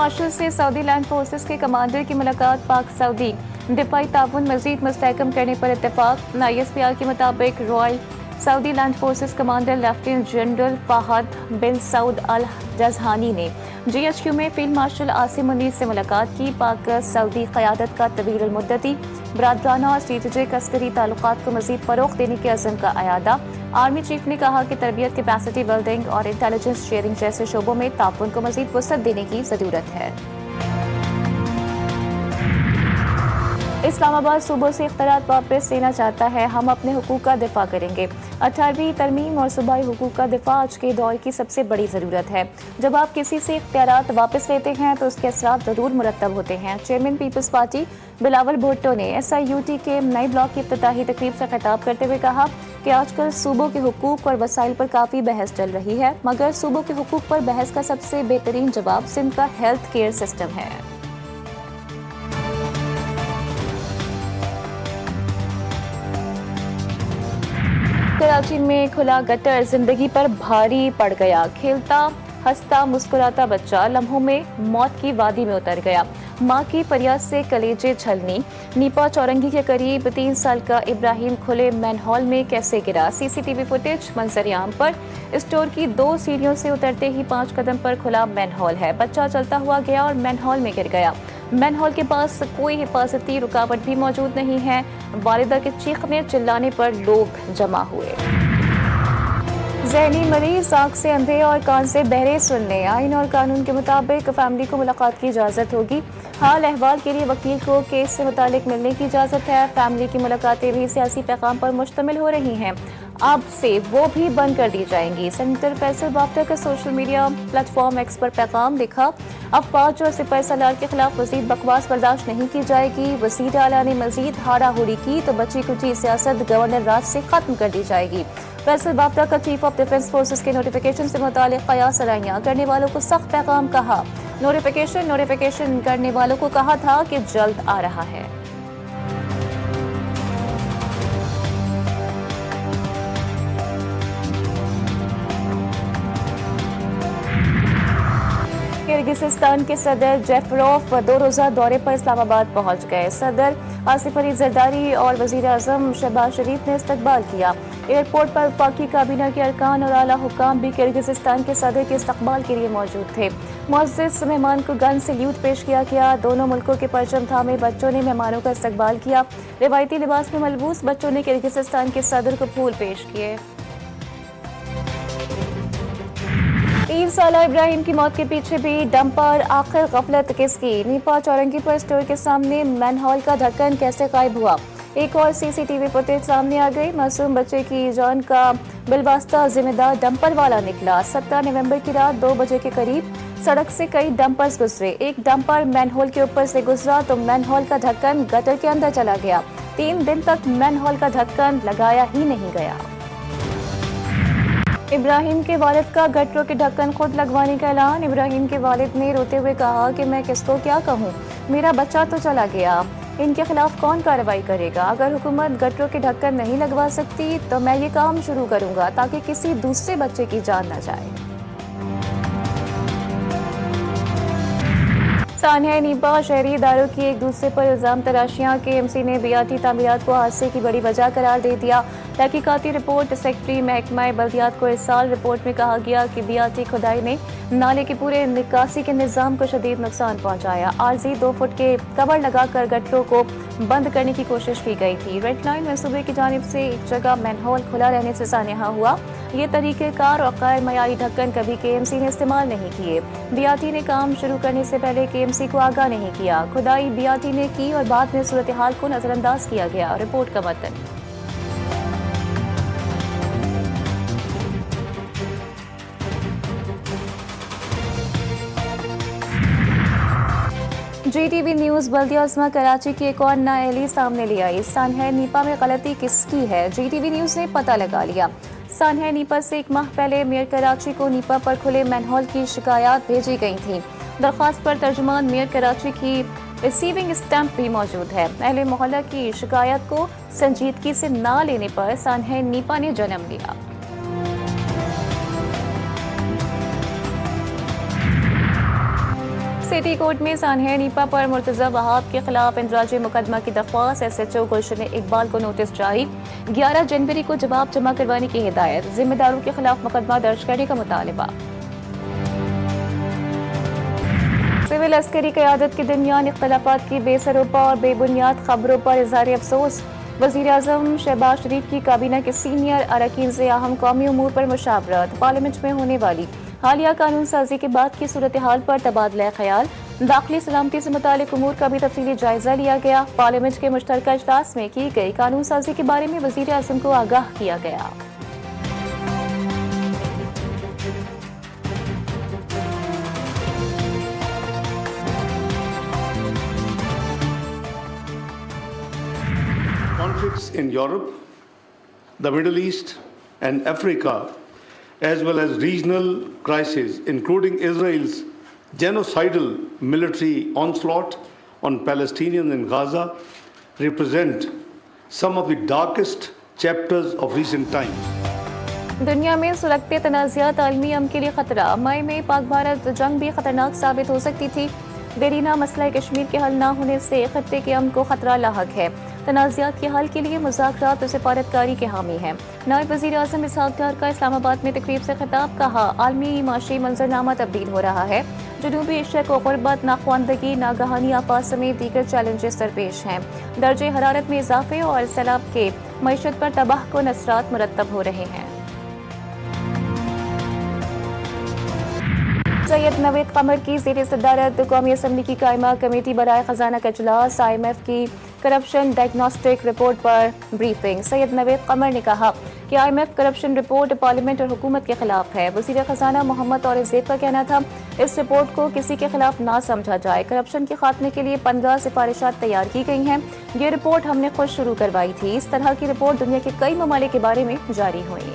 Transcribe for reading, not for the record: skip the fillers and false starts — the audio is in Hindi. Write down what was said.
मार्शल से सऊदी लैंड फोर्सेस के कमांडर की मुलाकात। पाक सऊदी दिफाई ताउन मजीद मुस्तहकम करने पर इत्तेफाक। ISPR के मुताबिक royal Saudi land forces commander lieutenant general Fahad bin Saud Al Jazhani ने GHQ में फील्ड मार्शल आसिम मुनीर से मुलाकात की। पाक सऊदी क़यादत का तवील मुद्दती बरादराना और स्ट्रेटेजिक अस्करी ताल्लुकात को मजीद फ़रोग़ देने के अज़्म का अयादा। आर्मी चीफ ने कहा कि तरबियत, कैपेसिटी बिल्डिंग और इंटेलिजेंस शेयरिंग जैसे शोबों में ताउन को मजीद वसअत देने की ज़रूरत है। इस्लामाबाद सूबों से इख्तियारात वापस लेना चाहता है। हम अपने हुकूक का दिफा करेंगे। 18वीं तरमीम और सूबाई हुकूक का दिफा आज के दौर की सबसे बड़ी ज़रूरत है। जब आप किसी से इख्तियारात वापस लेते हैं तो उसके असरात ज़रूर मुरतब होते हैं। चेयरमैन पीपल्स पार्टी बिलावल भुट्टो ने SIUT के नए ब्लॉक की इफ्तिताही तकरीब से खिताब करते हुए कहा कि आजकल सूबों के हुकूक और वसाइल पर काफ़ी बहस चल रही है, मगर सूबों के हुकूक पर बहस का सबसे बेहतरीन जवाब सिंध का हेल्थ केयर सिस्टम है। कराची में खुला गटर जिंदगी पर भारी पड़ गया। खेलता हंसता मुस्कुराता बच्चा लम्हों में मौत की वादी में उतर गया। मां की फरियाद से कलेजे छलनी। नीपा चौरंगी के करीब 3 साल का इब्राहिम खुले मैनहोल में कैसे गिरा। CCTV फुटेज मंजर-ए-आम पर। स्टोर की 2 सीढ़ियों से उतरते ही 5 कदम पर खुला मैनहोल है। बच्चा चलता हुआ गया और मैनहोल में गिर गया। मैनहोल के पास कोई हिफाजती रुकावट भी मौजूद नहीं है। वालिदा के चीखने चिल्लाने पर लोग जमा हुए। ज़हनी मरीज आँख से अंधे और कान से बहरे सुनने। आइन और कानून के मुताबिक फैमिली को मुलाकात की इजाज़त होगी। हाल अहवाल के लिए वकील को केस से मुतालिक मिलने की इजाज़त है। फैमिली की मुलाकातें भी सियासी पैगाम पर मुश्तमिल हो रही हैं, अब से वो भी बंद कर दी जाएंगी। सेनेटर फैसल बाफ्ता का सोशल मीडिया प्लेटफॉर्म एक्स पर पैगाम लिखा, अफवाज और सिपाही सालार के खिलाफ मजीद बकवास बर्दाश्त नहीं की जाएगी। वज़ीर आला ने मजीद हाराहुरी की तो बची कुची सियासत गवर्नर राज से खत्म कर दी जाएगी। फैसल बाफ्ता का चीफ ऑफ डिफेंस फोर्सेस के नोटिफिकेशन से मुतालिक कयास सराहियां करने वालों को सख्त पैगाम कहा। नोटिफिकेशन करने वालों को कहा था कि जल्द आ रहा है। किर्गिस्तान के सदर जेफरोफ 2 रोज़ा दौरे पर इस्लामाबाद पहुंच गए। सदर आसिफ अली जरदारी और वज़ीर आज़म शहबाज शरीफ ने इस्तकबाल किया। एयरपोर्ट पर वफाकी काबीना के अरकान और आला हुकाम भी किर्गिस्तान के सदर के इस्तकबाल के लिए मौजूद थे। मुअज़्ज़िज़ मेहमान को गन सैल्यूट पेश किया गया। दोनों मुल्कों के परचम थामे बच्चों ने मेहमानों का इस्तकबाल किया। रिवायती लिबास में मलबूस बच्चों ने किर्गिस्तान के सदर को फूल पेश किए। 3 साला इब्राहिम की मौत के पीछे भी डंपर, आखिर गफलत किसकी। नीपा चौरंगी पर स्टोर के सामने मैनहोल का ढक्कन कैसे गायब हुआ। एक और CCTV फुटेज सामने आ गई। मासूम बच्चे की जान का बिलवास्ता जिम्मेदार डंपर वाला निकला। 17 नवंबर की रात 2 बजे के करीब सड़क से कई डंपर्स गुजरे। एक डंपर मैनहोल के ऊपर से गुजरा तो मैनहोल का ढक्कन गटर के अंदर चला गया। 3 दिन तक मैनहोल का ढक्कन लगाया ही नहीं गया। इब्राहिम के वालिद का गटरों के ढक्कन खुद लगवाने का ऐलान। इब्राहिम के वालिद ने रोते हुए कहा कि मैं किसको क्या कहूँ, मेरा बच्चा तो चला गया, इनके खिलाफ कौन कार्रवाई करेगा। अगर हुकूमत गटरों के ढक्कन नहीं लगवा सकती तो मैं ये काम शुरू करूँगा ताकि किसी दूसरे बच्चे की जान न जाए। सानिया नीपा शहरी इदारों की एक दूसरे पर इल्ज़ाम तराशियाँ। KMC ने BRT तामीरात को हादसे की बड़ी वजह करार दे दिया। तहकीकाती रिपोर्ट सेक्रेटरी महकमा बल्दियात को इरसाल। रिपोर्ट में कहा गया कि BRT खुदाई ने नाले के पूरे निकासी के निज़ाम को शदीद नुकसान पहुँचाया। आरजी 2 फुट के कवर लगाकर गटरों को बंद करने की कोशिश की गई थी। रेड लाइन मनसूबे की जानिब से एक जगह मैनहोल खुला रहने से सानिया हुआ। ये तरीक़ेकार और गैर मयारी ढक्कन कभी KMC ने इस्तेमाल नहीं किए। BRT ने काम शुरू करने से पहले KMC को आगाह नहीं किया। खुदाई BRT ने की और बाद में सूरत हाल को नजरअंदाज किया गया। रिपोर्ट का मतन। GTV न्यूज़ बल्दिया उस्मा कराची की एक और नाअहली सामने ले आई। सानहा नीपा में गलती किसकी है, GTV न्यूज़ ने पता लगा लिया। सानहा नीपा से 1 माह पहले मेयर कराची को नीपा पर खुले मैनहोल की शिकायत भेजी गई थी। दरख्वास्त पर तर्जुमान मेयर कराची की रिसीविंग स्टैंप भी मौजूद है। अहले मोहल्ला की शिकायत को संजीदगी से ना लेने पर सानहा नीपा ने जन्म लिया। सिटी कोर्ट में सानहे नीपा पर मुर्तजा वहाब के खिलाफ इंदराज मुकदमा की दरख्वास्त। SHO गुलशन इकबाल को नोटिस जारी। 11 जनवरी को जवाब जमा करवाने की हिदायत। जिम्मेदारों के खिलाफ मुकदमा दर्ज करने का मुतालबा। सिविल अस्करी क़यादत के दरमियान इख्तलाफात की बेसरोपा और बेबुनियाद खबरों पर इज़हार अफसोस। वज़ीर-ए-आज़म शहबाज शरीफ की काबीना के सीनियर अरकान से अहम कौमी उमूर पर मुशावरत। पार्लियामेंट में होने वाली हालिया कानून साजी के बाद की सूरत हाल पर तबादला ख्याल। दाखिली सलामती से मुतालिक उमूर का भी तफसीली जायजा लिया गया। पार्लियामेंट के मुश्तरका इजलास में की गई कानून साजी के बारे में वज़ीर-ए-आज़म को आगाह किया गया। Conflicts in Europe, the Middle East and Africa, as well as regional crises, including Israel's genocidal military onslaught on Palestinians in Gaza, represent some of the darkest chapters of recent times. दुनिया में सुलगते तनाज़ात आलमी अमन के लिए खतरा। मई में पाक भारत जंग भी खतरनाक साबित हो सकती थी। देरीना मसला कश्मीर के हल न होने से खत्ते के अमन को खतरा लाहक है। तनाज़ात के हल के लिए मुज़ाकरात और सिफारतकारी के हामी हैं। नायब वज़ीर-ए-आज़म इसहाक़ डार का इस्लामाबाद में तकरीब से खिताब। कहा, आलमी माशी मंजरनामा तब्दील हो रहा है। जनूबी एशिया को गुर्बत, नाख्वानदगी, नागहानी आफात समेत दीगर चैलेंजेस दरपेश हैं। दर्जे हरारत में इजाफे और सैलाब के मईशत पर तबाह को असरात मुरतब हो रहे हैं। सैयद नवेद कमर की ज़ेर सदारत कौमी असम्बली की कायमा कमेटी बराए खजाना का इजलास। IMF की करप्शन डायग्नोस्टिक रिपोर्ट पर ब्रीफिंग। सैयद नवेद कमर ने कहा कि IMF करप्शन रिपोर्ट पार्लियामेंट और हुकूमत के खिलाफ है। वज़ीर खजाना मोहम्मद औरंगज़ेब का कहना था, इस रिपोर्ट को किसी के खिलाफ ना समझा जाए। करप्शन के खात्मे के लिए 15 सिफारिशात तैयार की गई हैं। ये रिपोर्ट हमने खुद शुरू करवाई थी। इस तरह की रिपोर्ट दुनिया के कई ममालिक के बारे में जारी हुई।